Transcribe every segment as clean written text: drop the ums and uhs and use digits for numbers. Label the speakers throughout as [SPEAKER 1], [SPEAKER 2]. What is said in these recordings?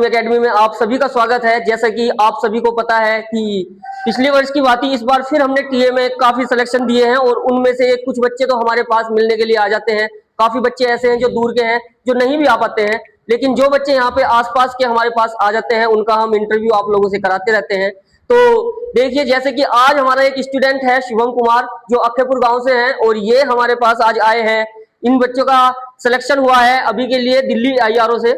[SPEAKER 1] Academy में आप सभी का स्वागत है। जैसा कि आप सभी को पता है कि पिछले वर्ष की बात ही इस बार फिर हमने टीए में काफी सिलेक्शन दिए हैं और उनमें से कुछ बच्चे तो हमारे पास मिलने के लिए आ जाते हैं। काफी बच्चे ऐसे हैं जो दूर के हैं, जो नहीं भी आ पाते हैं, लेकिन जो बच्चे यहाँ पे आसपास के हमारे पास आ जाते हैं उनका हम इंटरव्यू आप लोगों से कराते रहते हैं। तो देखिए, जैसे कि आज हमारा एक स्टूडेंट है शुभम कुमार, जो अक्खेपुर गाँव से है और ये हमारे पास आज आए हैं। इन बच्चों का सिलेक्शन हुआ है अभी के लिए दिल्ली IRO से,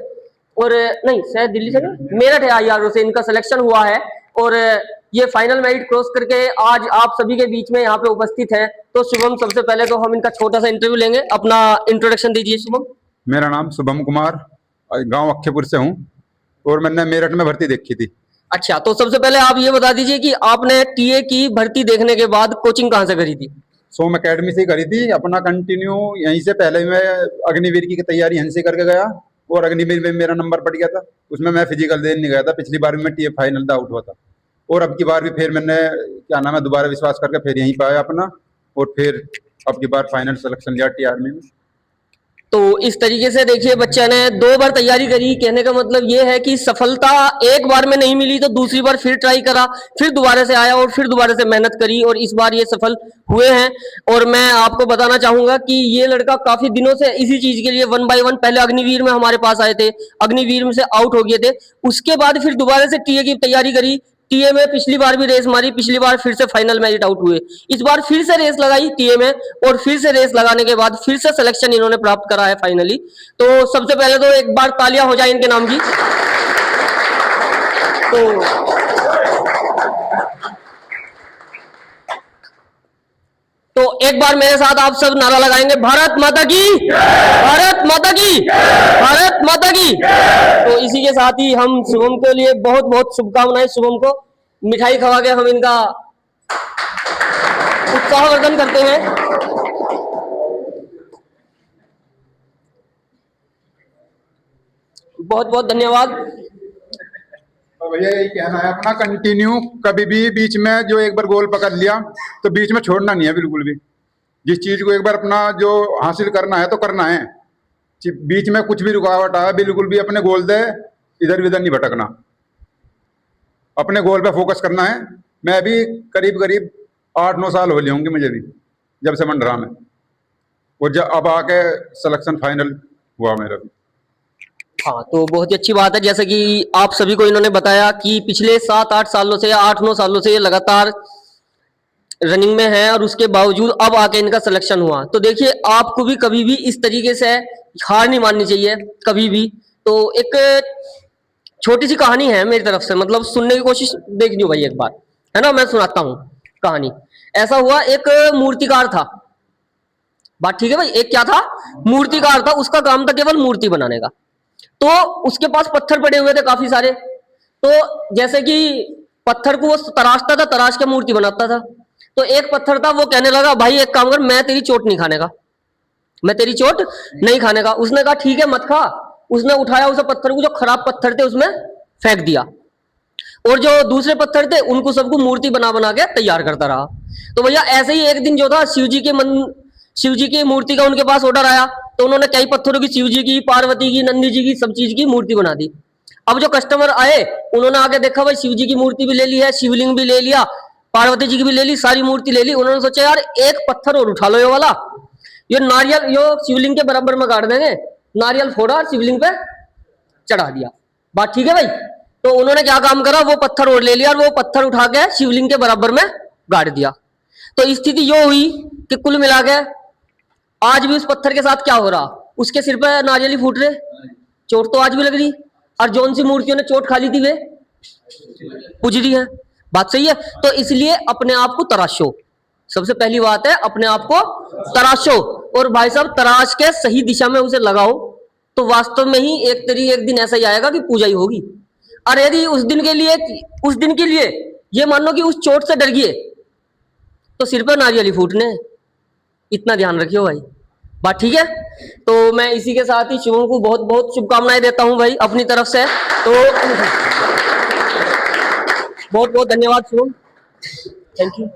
[SPEAKER 1] और नहीं शायद दिल्ली से नहीं, मेरठ IRO से इनका सिलेक्शन हुआ है और ये फाइनल मेरिट क्रॉस करके आज आप सभी के बीच में यहाँ पे उपस्थित है। तो शुभम, सबसे पहले तो हम इनका छोटा सा इंटरव्यू लेंगे। अपना इंट्रोडक्शन दीजिए शुभम।
[SPEAKER 2] मेरा नाम शुभम कुमार, गांव अक्खेपुर से हूँ और मैंने मेरठ में भर्ती देखी थी।
[SPEAKER 1] अच्छा, तो सबसे पहले आप ये बता दीजिए कि आपने टीए की भर्ती देखने के बाद कोचिंग कहाँ से करी थी?
[SPEAKER 2] सोम एकेडमी से करी थी। अपना कंटिन्यू यहीं से, पहले मैं अग्निवीर की तैयारी यहीं से करके गया और अग्निवीर में मेरा नंबर पड़ गया था। उसमें मैं फिजिकल देने नहीं गया था। पिछली बार भी मैं टीए फाइनल आउट हुआ था और अब की बार भी फिर मैंने क्या नाम है दोबारा विश्वास करके फिर यहीं पाया अपना, और फिर अब की बार फाइनल सिलेक्शन लिया टी आर्मी में।
[SPEAKER 1] तो इस तरीके से देखिए, बच्चे ने 2 बार तैयारी करी। कहने का मतलब ये है कि सफलता एक बार में नहीं मिली तो दूसरी बार फिर ट्राई करा, फिर दोबारा से आया और फिर दोबारा से मेहनत करी और इस बार ये सफल हुए हैं। और मैं आपको बताना चाहूंगा कि ये लड़का काफी दिनों से इसी चीज के लिए 1 बाय 1 पहले अग्निवीर में हमारे पास आए थे, अग्निवीर में से आउट हो गए थे, उसके बाद फिर दोबारा से टीए की तैयारी करी। टीए में पिछली बार भी रेस मारी, पिछली बार फिर से फाइनल मेरिट आउट हुए, इस बार फिर से रेस लगाई टीए में और फिर से रेस लगाने के बाद फिर से सिलेक्शन इन्होंने प्राप्त करा है फाइनली। तो सबसे पहले तो एक बार तालियां हो जाए इनके नाम की। तो एक बार मेरे साथ आप सब नारा लगाएंगे, भारत माता की, भारत माता की, भारत माता की। तो इसी के साथ ही हम शुभम के लिए बहुत बहुत शुभकामनाएं। शुभम को मिठाई खवा के हम इनका उत्साहवर्धन करते हैं। बहुत बहुत धन्यवाद।
[SPEAKER 2] तो भैया यही कहना है अपना, कंटिन्यू कभी भी बीच में जो एक बार गोल पकड़ लिया तो बीच में छोड़ना नहीं है बिल्कुल भी। जिस चीज को एक बार अपना जो हासिल करना है तो करना है। बीच में कुछ भी रुकावट आए बिल्कुल भी अपने गोल दे, इधर उधर नहीं भटकना, अपने गोल पे फोकस करना है। मैं भी करीब करीब 8-9 साल हो लिए होंगे मुझे भी, जब से मंडरा में, और जब अब आके सिलेक्शन फाइनल हुआ मेरा भी।
[SPEAKER 1] हाँ, तो बहुत ही अच्छी बात है। जैसे कि आप सभी को इन्होंने बताया कि पिछले 7-8 सालों से या 8-9 सालों से ये लगातार रनिंग में है और उसके बावजूद अब आके इनका सिलेक्शन हुआ। तो देखिए, आपको भी कभी भी इस तरीके से हार नहीं माननी चाहिए कभी भी। तो एक छोटी सी कहानी है मेरी तरफ से, मतलब सुनने की कोशिश देखनी भाई एक बार, है ना? मैं सुनाता हूँ कहानी। ऐसा हुआ, एक मूर्तिकार था। बात ठीक है भाई? एक क्या था? मूर्तिकार था। उसका काम था केवल मूर्ति बनाने का। तो उसके पास पत्थर पड़े हुए थे काफी सारे। तो जैसे कि पत्थर को वो तराशता था, तराश के मूर्ति बनाता था। तो एक पत्थर था, वो कहने लगा, भाई एक काम कर, मैं तेरी चोट नहीं खाने का, मैं तेरी चोट नहीं खाने का। उसने कहा ठीक है, मत खा। उसने उठाया उस पत्थर को, जो खराब पत्थर थे उसमें फेंक दिया, और जो दूसरे पत्थर थे उनको सबको मूर्ति बना बना के तैयार करता रहा। तो भैया ऐसे ही एक दिन जो था, शिव जी की मूर्ति का उनके पास ऑर्डर आया। तो उन्होंने कई पत्थरों की, शिव जी की, पार्वती की, नंदी जी की, सब चीज की मूर्ति बना दी। अब जो कस्टमर आए उन्होंने आके देखा, भाई शिव जी की मूर्ति भी ले ली है, शिवलिंग भी ले लिया, पार्वती जी की भी ले ली, सारी मूर्ति ले ली। उन्होंने सोचा यार एक पत्थर और उठा लो, ये वाला, ये नारियल, यो शिवलिंग के बराबर में गाड़ देंगे। नारियल फोड़ा और शिवलिंग पे चढ़ा दिया। बात ठीक है भाई? तो उन्होंने क्या काम करा, वो पत्थर और ले लिया और वो पत्थर उठा के शिवलिंग के बराबर में गाड़ दिया। तो स्थिति यो हुई कि कुल मिला के आज भी उस पत्थर के साथ क्या हो रहा, उसके सिर पे नारियल ही फूट रहे, चोट तो आज भी लग रही। और जौन सी मूर्तियों ने चोट खा ली थी वे पुज रही है। बात सही है? तो इसलिए अपने आप को तराशो। सबसे पहली बात है, अपने आप को तराशो, और भाई साहब तराश के सही दिशा में उसे लगाओ, तो वास्तव में ही एक दिन ऐसा ही आएगा कि पूजा ही होगी। और यदि उस दिन के लिए ये मान लो कि उस चोट से डर गए, तो सिर पर नारियल ही फूटने। इतना ध्यान रखियो भाई। बात ठीक है? तो मैं इसी के साथ ही शुभम को बहुत बहुत शुभकामनाएं देता हूं भाई अपनी तरफ से। तो बहुत बहुत धन्यवाद शुभम, थैंक यू।